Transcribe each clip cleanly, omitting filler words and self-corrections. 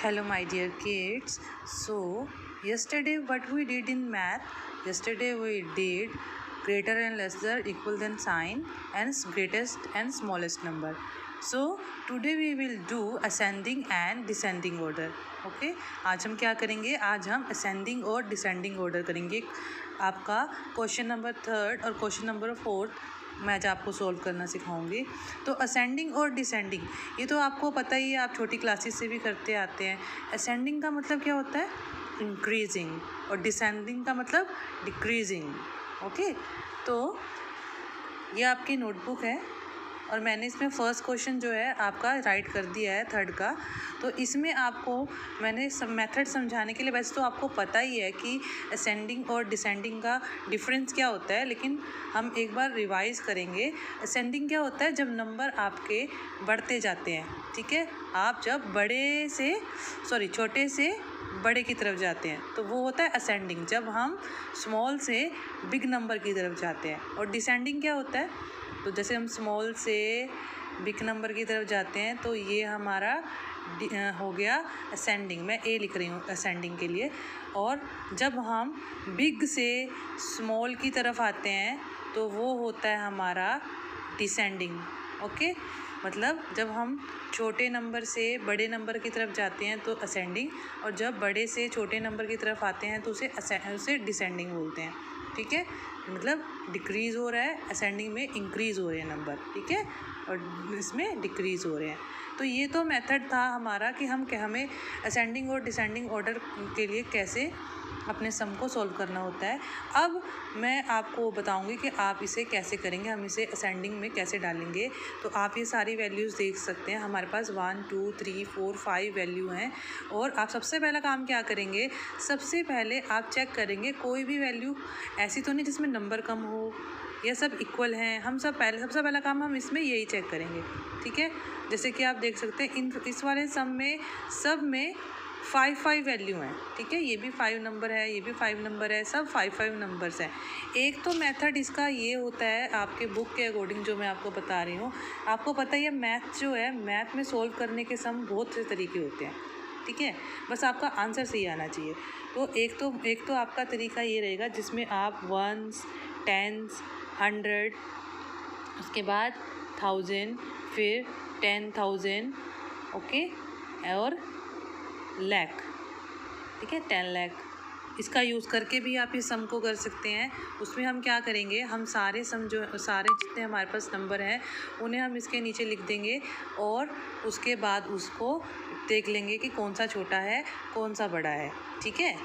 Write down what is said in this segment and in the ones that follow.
Hello my dear kids. So yesterday what we did in math? Yesterday we did greater and lesser equal than sign and greatest and smallest number. So today we will do ascending and descending order. Okay आज हम क्या करेंगे? आज हम ascending और descending order करेंगे. आपका question number 3 और क्वेश्चन नंबर 4 मैं आज आपको सॉल्व करना सिखाऊंगी. तो असेंडिंग और डिसेंडिंग ये तो आपको पता ही है, आप छोटी क्लासेस से भी करते आते हैं. असेंडिंग का मतलब क्या होता है? इंक्रीजिंग. और डिसेंडिंग का मतलब डिक्रीजिंग. ओके तो ये आपकी नोटबुक है और मैंने इसमें फर्स्ट क्वेश्चन जो है आपका राइट कर दिया है थर्ड का. तो इसमें आपको मैंने सब मेथड समझाने के लिए, वैसे तो आपको पता ही है कि असेंडिंग और डिसेंडिंग का डिफरेंस क्या होता है, लेकिन हम एक बार रिवाइज करेंगे. असेंडिंग क्या होता है? जब नंबर आपके बढ़ते जाते हैं. ठीक है, आप जब छोटे से बड़े की तरफ जाते हैं तो वो होता है असेंडिंग. जब हम स्मॉल से बिग नंबर की तरफ जाते हैं. और डिसेंडिंग क्या होता है? तो जैसे हम स्मॉल से बिग नंबर की तरफ जाते हैं तो ये हमारा हो गया असेंडिंग. मैं ए लिख रही हूँ असेंडिंग के लिए. और जब हम बिग से स्मॉल की तरफ आते हैं तो वो होता है हमारा डिसेंडिंग. ओके मतलब जब हम छोटे नंबर से बड़े नंबर की तरफ जाते हैं तो असेंडिंग, और जब बड़े से छोटे नंबर की तरफ आते हैं तो उसे डिसेंडिंग बोलते हैं. ठीक है, मतलब डिक्रीज़ हो रहा है, असेंडिंग में इंक्रीज़ हो रहे हैं नंबर. ठीक है, और इसमें डिक्रीज़ हो रहे हैं. तो ये तो मेथड था हमारा कि हमें असेंडिंग और डिसेंडिंग ऑर्डर के लिए कैसे अपने सम को सॉल्व करना होता है. अब मैं आपको बताऊंगी कि आप इसे कैसे करेंगे, हम इसे असेंडिंग में कैसे डालेंगे. तो आप ये सारी वैल्यूज़ देख सकते हैं. हमारे पास 1 2 3 4 5 वैल्यू हैं. और आप सबसे पहला काम क्या करेंगे? सबसे पहले आप चेक करेंगे कोई भी वैल्यू ऐसी तो नहीं जिसमें नंबर कम हो, या सब इक्वल हैं. सबसे पहला काम हम इसमें यही चेक करेंगे. ठीक है, जैसे कि आप देख सकते हैं इस वाले सम में सब में 5 वैल्यू हैं. ठीक है, ये भी 5 नंबर है, ये भी 5 नंबर है, सब 5 नंबर्स हैं. एक तो मेथड इसका ये होता है आपके बुक के अकॉर्डिंग जो मैं आपको बता रही हूँ. आपको पता ही है मैथ जो है, मैथ में सोल्व करने के सम बहुत से तरीके होते हैं. ठीक है, बस आपका आंसर सही आना चाहिए. तो एक तो आपका तरीका ये रहेगा जिसमें आप 1s 10s 100, उसके बाद 1000, फिर 10,000. ओके, और लाख. ठीक है, 10 लाख. इसका यूज़ करके भी आप इस सम को कर सकते हैं. उसमें हम क्या करेंगे, हम सारे जितने हमारे पास नंबर हैं उन्हें हम इसके नीचे लिख देंगे और उसके बाद उसको देख लेंगे कि कौन सा छोटा है कौन सा बड़ा है. ठीक है,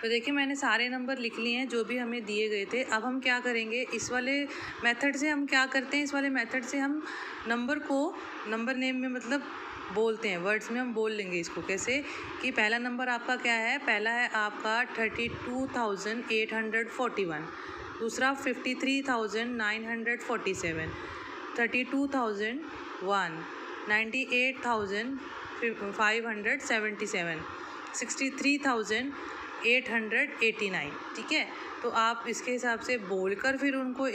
तो देखिए मैंने सारे नंबर लिख लिए हैं जो भी हमें दिए गए थे. अब हम क्या करेंगे, इस वाले मेथड से हम क्या करते हैं, इस वाले मेथड से हम नंबर नेम में मतलब बोलते हैं, वर्ड्स में हम बोल लेंगे इसको. कैसे कि पहला नंबर आपका क्या है? पहला है आपका 32,841, दूसरा 53,947, 32,001, 98,577, 63,889. ठीक है, तो आप इसके हिसाब से बोलकर फिर उनको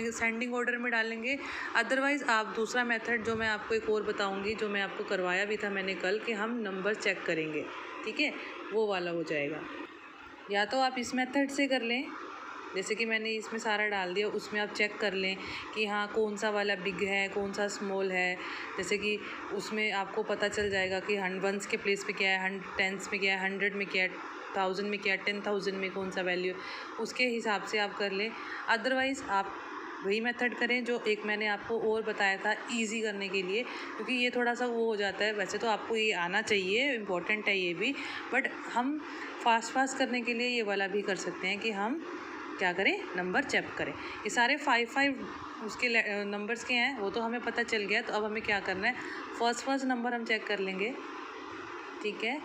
असेंडिंग ऑर्डर में डालेंगे. अदरवाइज़ आप दूसरा मेथड जो मैं आपको एक और बताऊंगी, जो मैं आपको करवाया भी था मैंने कल, कि हम नंबर चेक करेंगे. ठीक है, वो वाला हो जाएगा. या तो आप इस मेथड से कर लें, जैसे कि मैंने इसमें सारा डाल दिया, उसमें आप चेक कर लें कि हाँ कौन सा वाला बिग है कौन सा स्मॉल है. जैसे कि उसमें आपको पता चल जाएगा कि 100 के प्लेस पे क्या है, 10s में क्या है, 100 में क्या है, 1000 में क्या है, 10,000 में कौन सा वैल्यू, उसके हिसाब से आप कर लें. अदरवाइज़ आप वही मेथड करें जो एक मैंने आपको और बताया था इजी करने के लिए, क्योंकि ये थोड़ा सा वो हो जाता है. वैसे तो आपको ये आना चाहिए, इम्पोर्टेंट है ये भी, बट हम फास्ट करने के लिए ये वाला भी कर सकते हैं कि हम क्या करें, नंबर चेक करें. ये सारे 5 उसके नंबर्स के हैं, वो तो हमें पता चल गया. तो अब हमें क्या करना है, फर्स्ट नंबर हम चेक कर लेंगे. ठीक है,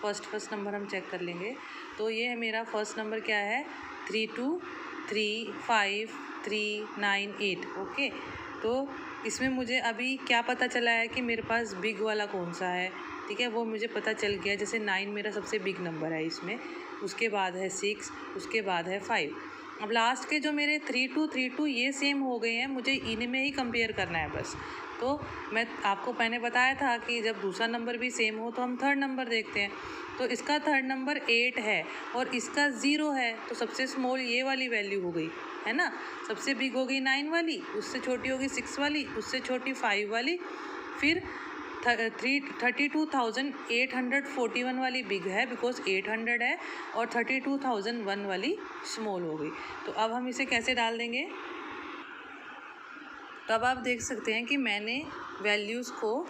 फर्स्ट नंबर हम चेक कर लेंगे. तो ये है मेरा फर्स्ट नंबर क्या है, 3235,398. ओके, तो इसमें मुझे अभी क्या पता चला है कि मेरे पास बिग वाला कौन सा है. ठीक है, वो मुझे पता चल गया. जैसे 9 मेरा सबसे बिग नंबर है इसमें, उसके बाद है 6, उसके बाद है 5. अब लास्ट के जो मेरे 3232 ये सेम हो गए हैं, मुझे इनमें ही कंपेयर करना है बस। तो मैं आपको मैंने बताया था कि जब दूसरा नंबर भी सेम हो तो हम थर्ड नंबर देखते हैं। तो इसका थर्ड नंबर 8 है और इसका 0 है, तो सबसे स्मॉल ये वाली वैल्यू हो गई, है ना। सबसे बिग होगी 9 वाली, उससे छोटी होगी 6 वाली, उससे छोटी 5 वाली, फिर 32,841 वाली बिग है बिकॉज 800 है, और 32,001 वाली स्मॉल हो गई। तो अब हम इसे कैसे डाल देंगे? तो अब आप देख सकते हैं कि मैंने वैल्यूज़ को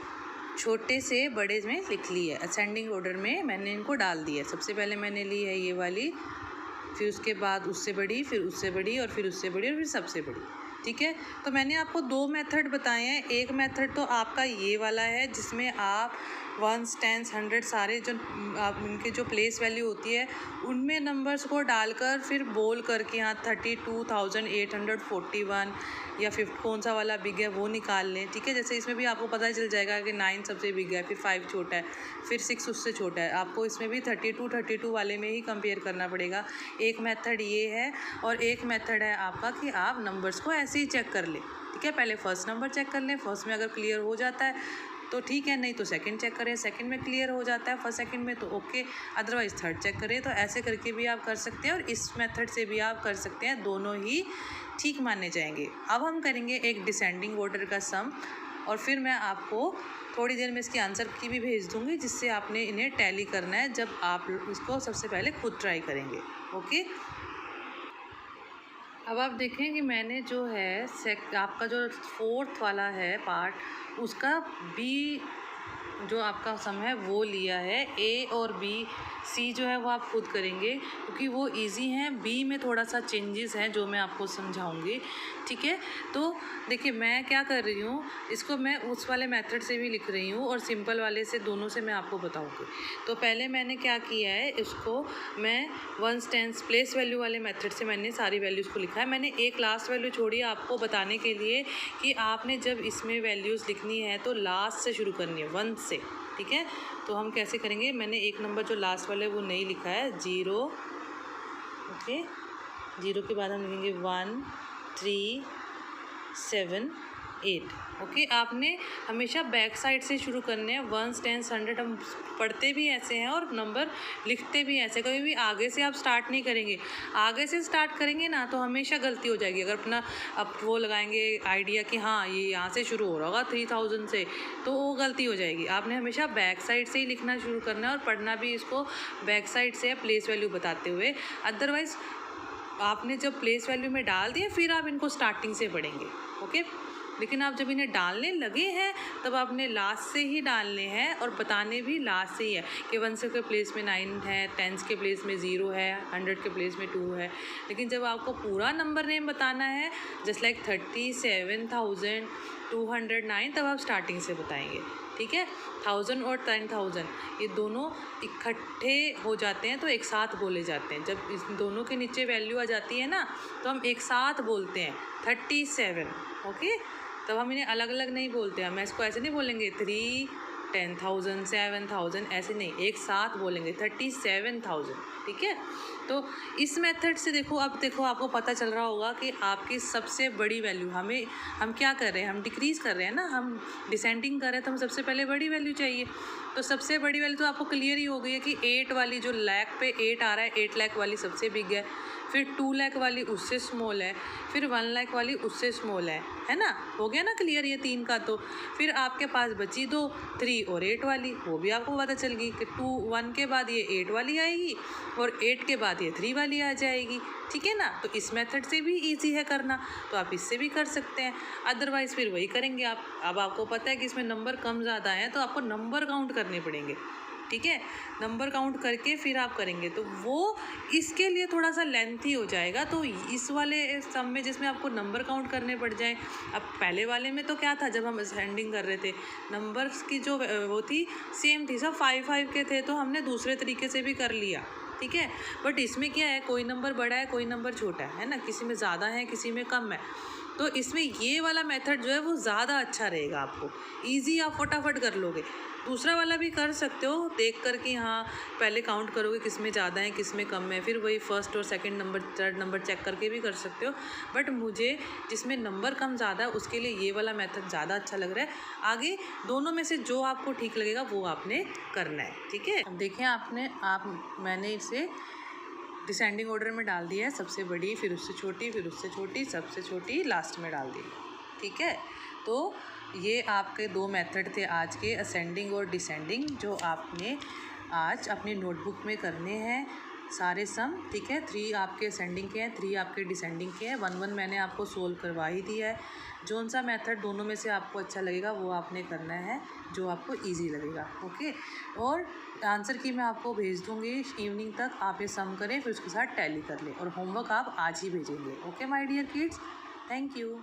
छोटे से बड़े में लिख ली है, असेंडिंग ऑर्डर में मैंने इनको डाल दिया है। सबसे पहले मैंने ली है ये वाली, फिर उसके बाद उससे बड़ी, फिर उससे बड़ी, और फिर उससे बड़ी, और फिर सबसे बड़ी। ठीक है, तो मैंने आपको 2 मेथड बताए हैं। एक मेथड तो आपका ये वाला है जिसमें आप 1s 10s 100 सारे जो आप इनके जो प्लेस वैल्यू होती है उनमें नंबर्स को डालकर फिर बोल करके यहाँ 32,841 या 50 कौन सा वाला बिग है वो निकाल लें। ठीक है, जैसे इसमें भी आपको पता चल जाएगा कि 9 सबसे बिग है, फिर 5 छोटा है, फिर 6 उससे छोटा है। आपको इसमें भी 32 वाले में ही कंपेयर करना पड़ेगा। एक मेथड ये है, और एक मेथड है आपका कि आप नंबर्स को ऐसे ही चेक कर लें। ठीक है, पहले फर्स्ट नंबर चेक कर लें, फर्स्ट में अगर क्लियर हो जाता है तो ठीक है, नहीं तो सेकंड चेक करें, सेकंड में क्लियर हो जाता है फर्स्ट सेकंड में तो ओके, अदरवाइज़ थर्ड चेक करें। तो ऐसे करके भी आप कर सकते हैं और इस मेथड से भी आप कर सकते हैं, दोनों ही ठीक माने जाएंगे। अब हम करेंगे एक डिसेंडिंग ऑर्डर का सम, और फिर मैं आपको थोड़ी देर में इसके आंसर की भी भेज दूँगी जिससे आपने इन्हें टैली करना है जब आप इसको सबसे पहले खुद ट्राई करेंगे। ओके, अब आप देखें कि मैंने जो है आपका जो 4th वाला है पार्ट उसका बी जो आपका सम है वो लिया है। ए और बी, सी जो है वो आप खुद करेंगे क्योंकि वो इजी हैं। बी में थोड़ा सा चेंजेस हैं जो मैं आपको समझाऊंगी। ठीक है, तो देखिए मैं क्या कर रही हूँ, इसको मैं उस वाले मेथड से भी लिख रही हूँ और सिंपल वाले से, दोनों से मैं आपको बताऊँगी। तो पहले मैंने क्या किया है, इसको मैं 1s 10s प्लेस वैल्यू वाले मेथड से मैंने सारी वैल्यूज़ को लिखा है। मैंने एक लास्ट वैल्यू छोड़ी है आपको बताने के लिए कि आपने जब इसमें वैल्यूज़ लिखनी है तो लास्ट से शुरू करनी है, 1 से। ठीक है, तो हम कैसे करेंगे, मैंने एक नंबर जो लास्ट वाला है वो नहीं लिखा है, 0। ओके, 0 के बाद हम लिखेंगे 1 3 7 8। ओके, आपने हमेशा बैक साइड से शुरू करने हैं। 1s 10s 100 हम पढ़ते भी ऐसे हैं और नंबर लिखते भी ऐसे, कभी भी आगे से आप स्टार्ट नहीं करेंगे। आगे से स्टार्ट करेंगे ना तो हमेशा गलती हो जाएगी। अगर अपना आप वो लगाएंगे आइडिया कि हाँ ये यहाँ से शुरू हो रहा होगा 3000 से, तो वो गलती हो जाएगी। आपने हमेशा बैक साइड से ही लिखना शुरू करना है और पढ़ना भी इसको बैक साइड से है, प्लेस वैल्यू बताते हुए। अदरवाइज़ आपने जब प्लेस वैल्यू में डाल दिए फिर आप इनको स्टार्टिंग से पढ़ेंगे। ओके, लेकिन आप जब इन्हें डालने लगे हैं तब आपने लास्ट से ही डालने हैं और बताने भी लास्ट से ही है कि 1 के प्लेस में 9 है, 10s के प्लेस में 0 है, 100 के प्लेस में 2 है। लेकिन जब आपको पूरा नंबर नेम बताना है जस्ट लाइक 37,209 तब आप स्टार्टिंग से बताएंगे। ठीक है, 1000 और 10,000 ये दोनों इकट्ठे हो जाते हैं तो एक साथ बोले जाते हैं। जब इस दोनों के नीचे वैल्यू आ जाती है ना तो हम एक साथ बोलते हैं 37। ओके, तब हम इन्हें अलग अलग नहीं बोलते हैं। हम इसको ऐसे नहीं बोलेंगे 3 10,000 7,000 ऐसे नहीं, एक साथ बोलेंगे 37,000। ठीक है, तो इस मेथड से देखो, अब देखो आपको पता चल रहा होगा कि आपकी सबसे बड़ी वैल्यू हम क्या कर रहे हैं, हम डिक्रीज़ कर रहे हैं ना, हम डिसेंडिंग कर रहे हैं तो हम सबसे पहले बड़ी वैल्यू चाहिए। तो सबसे बड़ी वैल्यू तो आपको क्लियर ही हो गई है कि 8 वाली जो लाख पे 8 आ रहा है, 8 लाख वाली सबसे बिग है, फिर 2 लाख वाली उससे स्मॉल है, फिर 1 लाख वाली उससे स्मॉल है ना। हो गया ना क्लियर ये 3 का। तो फिर आपके पास बची 2, 3 और 8 वाली, वो भी आपको पता चल गई कि 1 के बाद ये 8 वाली आएगी और 8 के बाद ये 3 वाली आ जाएगी। ठीक है ना, तो इस मेथड से भी इजी है करना, तो आप इससे भी कर सकते हैं। अदरवाइज़ फिर वही करेंगे आप। अब आपको पता है कि इसमें नंबर कम ज़्यादा हैं तो आपको नंबर काउंट करने पड़ेंगे। ठीक है, नंबर काउंट करके फिर आप करेंगे तो वो इसके लिए थोड़ा सा लेंथी हो जाएगा। तो इस वाले सम में जिसमें आपको नंबर काउंट करने पड़ जाए, अब पहले वाले में तो क्या था, जब हम असेंडिंग कर रहे थे नंबर्स की जो वो थी सेम थी, सब 5 के थे, तो हमने दूसरे तरीके से भी कर लिया। ठीक है, बट इसमें क्या है, कोई नंबर बड़ा है कोई नंबर छोटा है ना, किसी में ज़्यादा है किसी में कम है। तो इसमें ये वाला मेथड जो है वो ज़्यादा अच्छा रहेगा, आपको ईजी, आप फटाफट कर लोगे। दूसरा वाला भी कर सकते हो देख कर कि हाँ पहले काउंट करोगे किस में ज़्यादा है किस में कम है, फिर वही फर्स्ट और second number third number check करके भी कर सकते हो। बट मुझे जिसमें नंबर कम ज़्यादा है उसके लिए ये वाला मेथड ज़्यादा अच्छा लग रहा है। आगे दोनों में से जो आपको ठीक लगेगा वो आपने करना है, ठीक है। अब देखें मैंने इसे डिसेंडिंग ऑर्डर में डाल दिया है, सबसे बड़ी, फिर उससे छोटी, फिर उससे छोटी, सबसे छोटी लास्ट में डाल दी, ठीक है। तो ये आपके 2 मेथड थे आज के, असेंडिंग और डिसेंडिंग, जो आपने आज अपनी नोटबुक में करने हैं सारे सम, ठीक है। 3 आपके असेंडिंग के हैं, 3 आपके डिसेंडिंग के हैं। 1 1 मैंने आपको सोल्व करवा ही दिया है। जौन सा मेथड दोनों में से आपको अच्छा लगेगा वो आपने करना है, जो आपको इजी लगेगा, ओके। और आंसर की मैं आपको भेज दूँगी इवनिंग तक, आप ये सम करें फिर उसके साथ टैली कर लें, और होमवर्क आप आज ही भेजेंगे, okay my dear kids. Thank you.